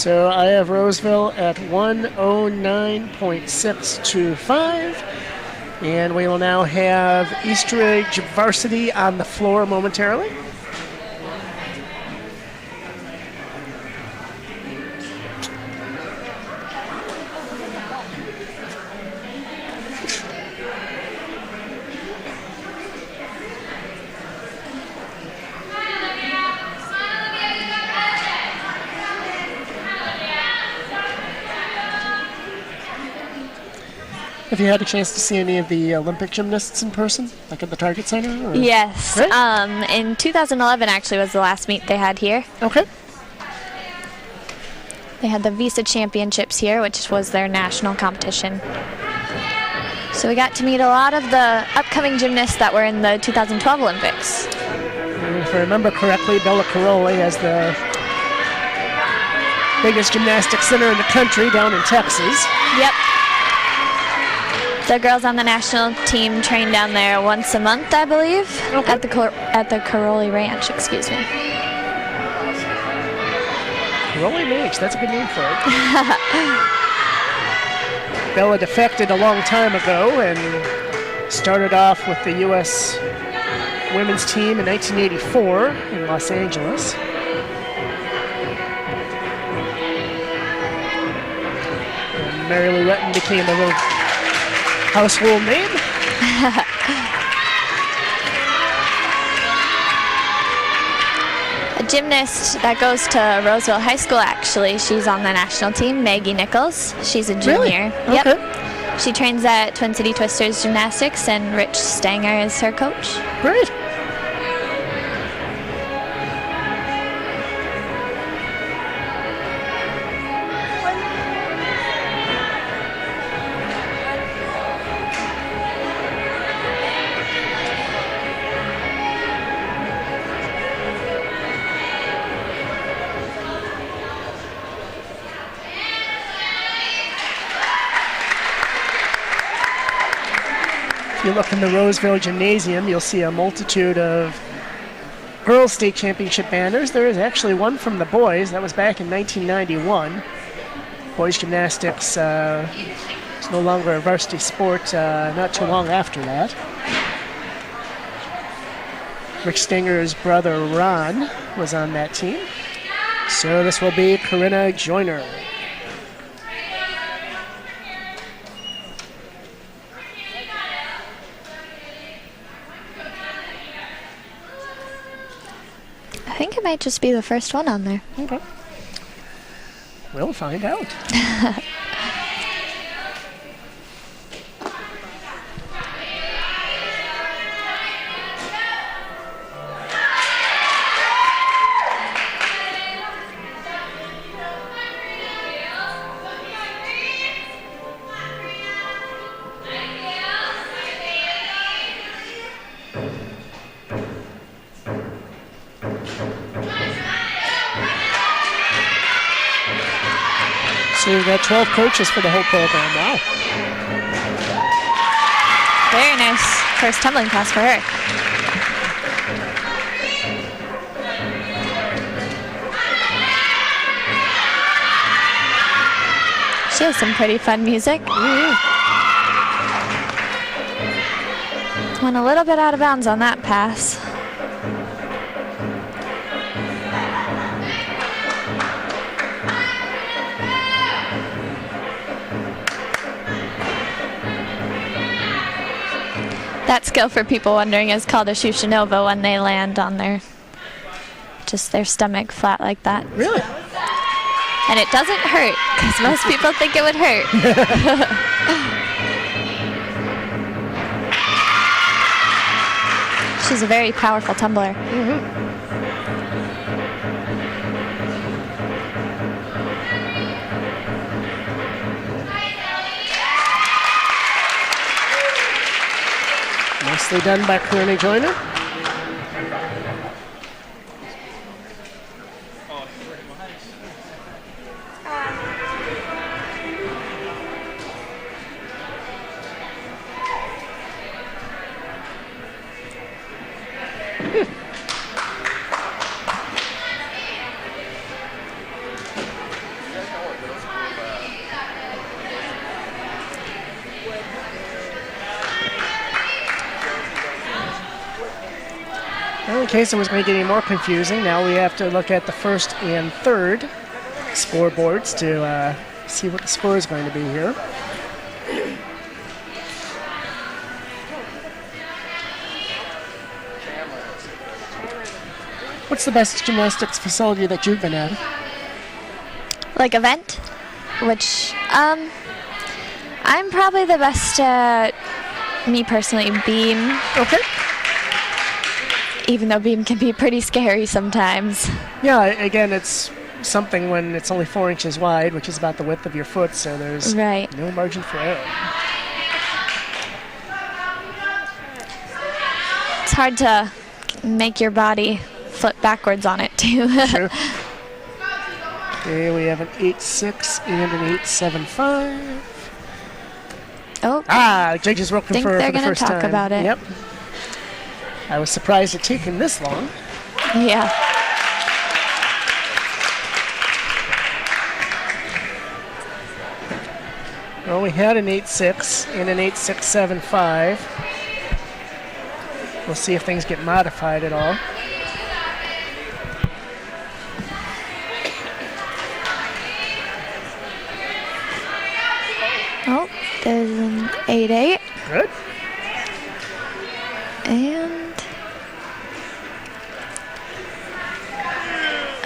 So I have Roseville at 109.625. And we will now have Eastridge Varsity on the floor momentarily. Have you had a chance to see any of the Olympic gymnasts in person, like at the Target Center? Or? Yes. Right? In 2011, actually, was the last meet they had here. Okay. They had the Visa Championships here, which was their national competition. So we got to meet a lot of the upcoming gymnasts that were in the 2012 Olympics. And if I remember correctly, Bella Caroli has the biggest gymnastics center in the country down in Texas. Yep. The girls on the national team train down there once a month, I believe, okay. at the Caroli Ranch, excuse me. Caroli Ranch, that's a good name for it. Bella defected a long time ago and started off with the U.S. women's team in 1984 in Los Angeles. And Mary Lou Retton became a real household name. A gymnast that goes to Roseville High School, actually. She's on the national team, Maggie Nichols. She's a junior. Really? Yep. Okay. She trains at Twin City Twisters Gymnastics, and Rich Stanger is her coach. Great. If you look in the Roseville Gymnasium, you'll see a multitude of girls' state championship banners. There is actually one from the boys. That was back in 1991. Boys gymnastics is no longer a varsity sport not too long after that. Rick Stanger's brother Ron was on that team. So this will be Corinna Joyner. I think it might just be the first one on there. Okay. We'll find out. So we've got 12 coaches for the whole program now. Very nice first tumbling class for her. She has some pretty fun music. Went a little bit out of bounds on that pass. That skill, for people wondering, is called a Shushanova when they land on their stomach flat like that. Really? And it doesn't hurt, because most people think it would hurt. She's a very powerful tumbler. Nicely done by Corinna Joyner. in case it was going to get any more confusing, now we have to look at the first and third scoreboards to see what the score is going to be here. What's the best gymnastics facility that you've been at? Like event, which I'm probably the best at, me personally, beam. Okay. Even though beam can be pretty scary sometimes. Yeah, again, it's something when it's only 4 inches wide, which is about the width of your foot, so there's no margin for error. It's hard to make your body flip backwards on it, too. Sure. Okay, we have an 8.6 and an 8.75. Oh. Judges were looking for the first time. They're going to talk about it. Yep. I was surprised it taken this long. Yeah. Well, we had an 8.6 and an 8.675. We'll see if things get modified at all. Oh, there's an 8.8. Good.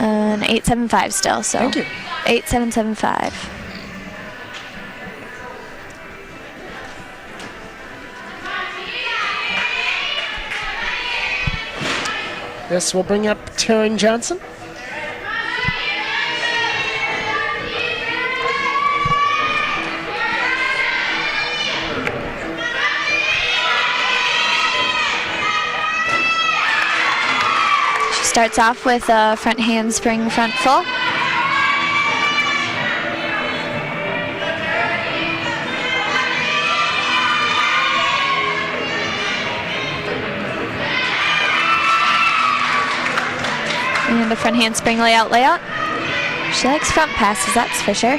And an 8.75 still, so. Thank you. 8.775. This will bring up Taryn Johnson. She starts off with a front handspring front full. And the front handspring layout. She likes front passes, that's for sure.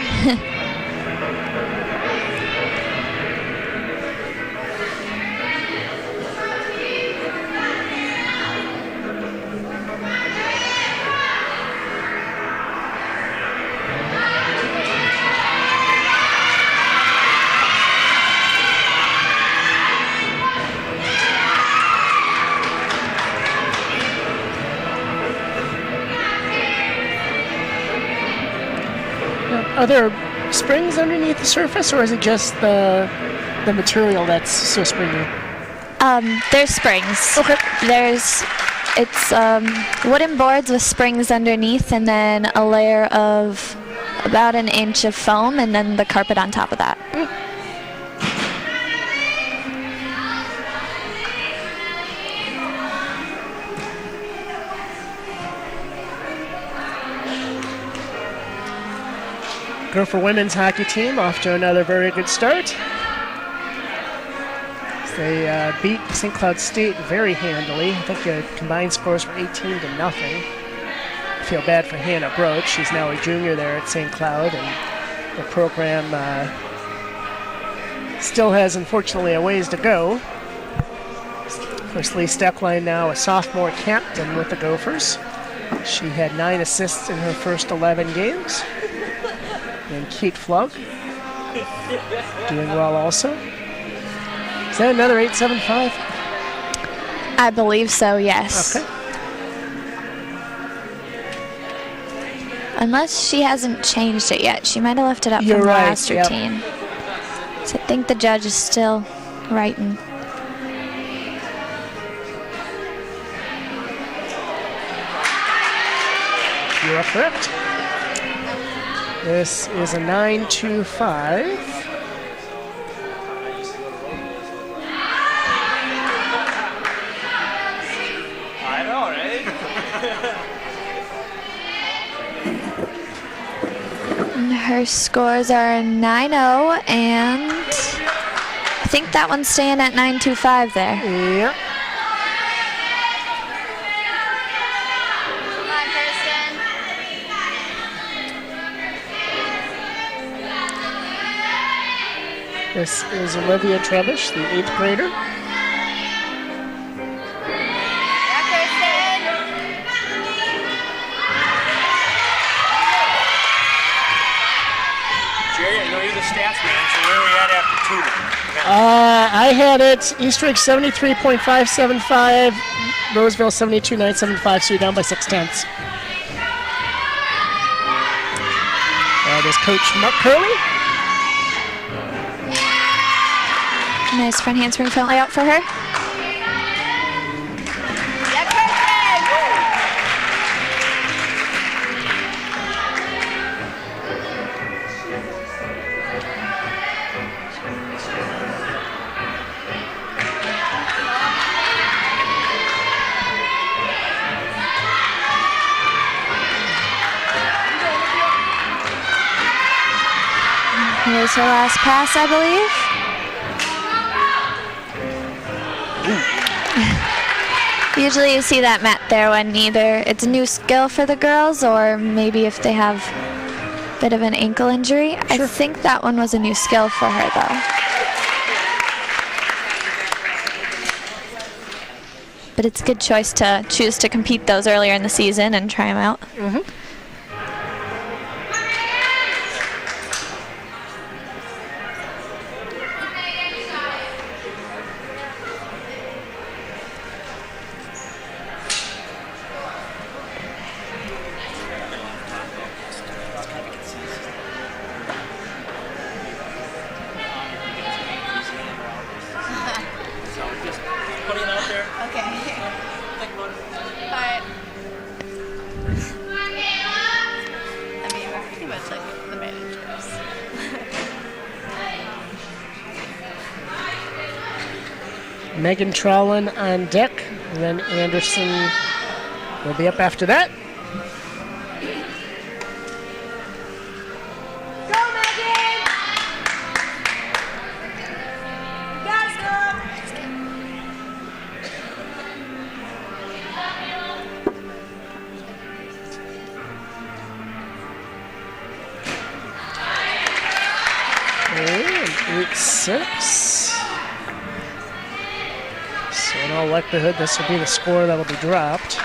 Are there springs underneath the surface, or is it just the material that's so springy? There's springs. Okay. It's wooden boards with springs underneath, and then a layer of about an inch of foam, and then the carpet on top of that. Gopher women's hockey team off to another very good start. They beat St. Cloud State very handily. I think the combined scores were 18-0. I feel bad for Hannah Broach. She's now a junior there at St. Cloud, and the program still has, unfortunately, a ways to go. Of course, Lee Steckline, now a sophomore captain with the Gophers. She had 9 assists in her first 11 games. And Kate Flug doing well also. Is that another 8.75? I believe so, yes. Okay. Unless she hasn't changed it yet. She might have left it up You're from right, last routine. So I think the judge is still writing. You are correct. This is a 9.25. I know, right? And her scores are 9-0, and I think that one's staying at 9.25 there. Yep. This is Olivia Trevish, the 8th grader. Kirsten. you're the stats man, so where are we at after 2 then? I had it Eastridge 73.575, Roseville 72.975, so you're down by 0.6. There's Coach Mark Curley. Nice front handspring front layout for her. Here's her last pass, I believe. Usually you see that mat there when either it's a new skill for the girls or maybe if they have a bit of an ankle injury. Sure. I think that one was a new skill for her though. But it's a good choice to choose to compete those earlier in the season and try them out. Mm-hmm. Megan Trollen on deck, and then Anderson will be up after that. Go, Megan! You got it, girl! And 8-6. So in all likelihood, this will be the score that will be dropped.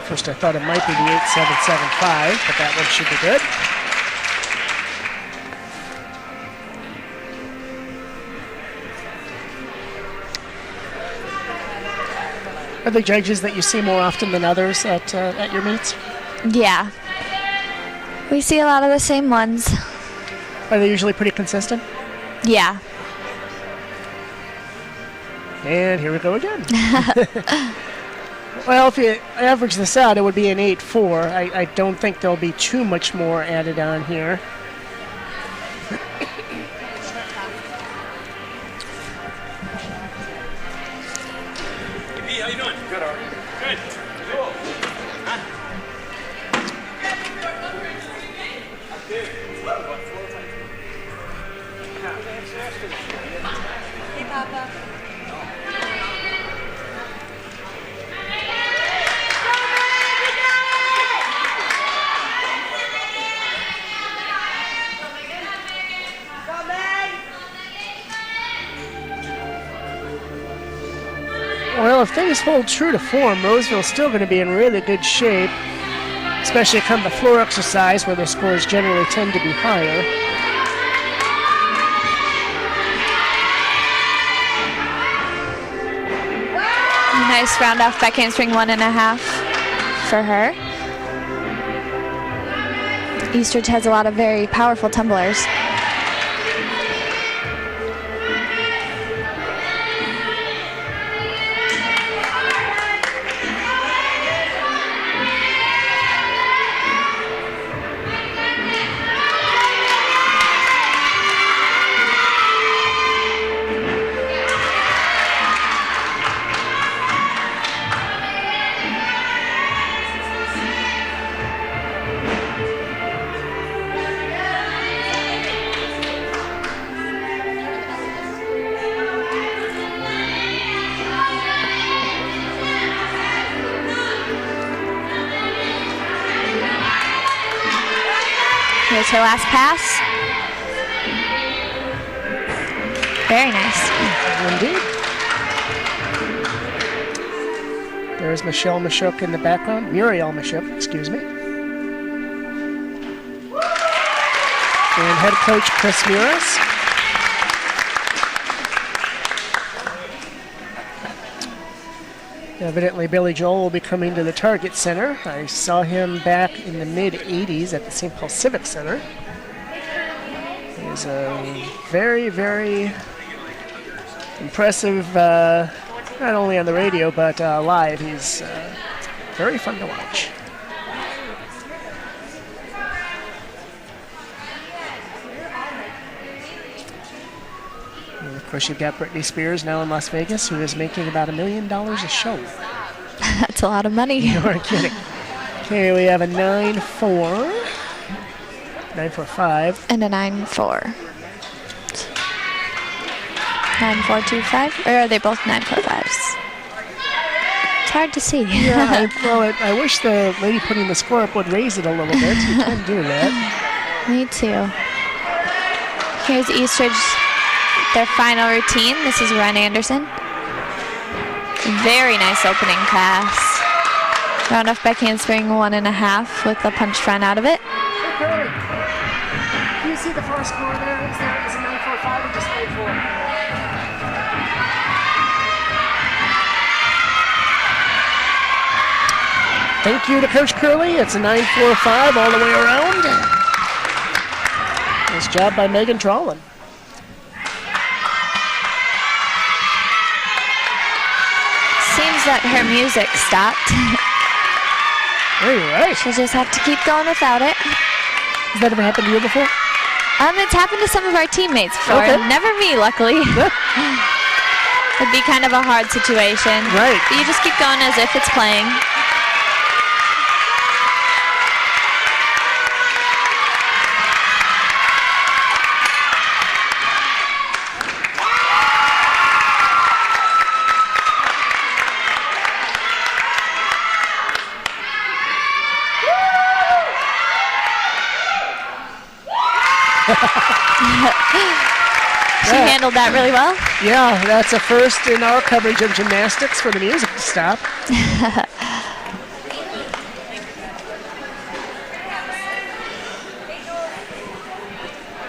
First, I thought it might be the 8-7-7-5, but that one should be good. Are there judges that you see more often than others at your meets? Yeah. We see a lot of the same ones. Are they usually pretty consistent? Yeah. And here we go again. Well, if you average this out, it would be an 8-4. I don't think there'll be too much more added on here. How you doing? Good, Art. Good. Cool. Huh? Hey, Papa. Well, if things hold true to form, Roseville's still going to be in really good shape, especially come the floor exercise where their scores generally tend to be higher. Nice round off back handspring 1.5 for her. Eastridge has a lot of very powerful tumblers. Here's her last pass. Very nice. Indeed. There's Michelle Mashuk in the background. Muriel Mashuk, excuse me. and head coach Chris Muras. Evidently, Billy Joel will be coming to the Target Center. I saw him back in the mid-'80s at the St. Paul Civic Center. He's a very, very impressive, not only on the radio, but live. He's very fun to watch. And of course, you've got Britney Spears now in Las Vegas, who is making about $1 million a show. That's a lot of money. You aren't kidding. Okay, we have a 9-4. 9-4-5. And a 9-4. 9-4-2-5? Or are they both 9-4-5s? It's hard to see. Yeah, I wish the lady putting the score up would raise it a little bit. You can do that. Me too. Here's Eastridge, their final routine. This is Ren Anderson. Very nice opening pass. Round off back handspring 1.5 with the punch front out of it. Okay. Do you see the first score there? Is it 9-4-5 or just 9-4? Thank you to Coach Curley. It's a 9-4-5 all the way around. Nice job by Megan Trollin. Seems that her music stopped. There you're right. She'll just have to keep going without it. Has that ever happened to you before? It's happened to some of our teammates before. Okay. Never me, luckily. It'd be kind of a hard situation. Right. But you just keep going as if it's playing. She handled that really well. Yeah, that's a first in our coverage of gymnastics for the music to stop.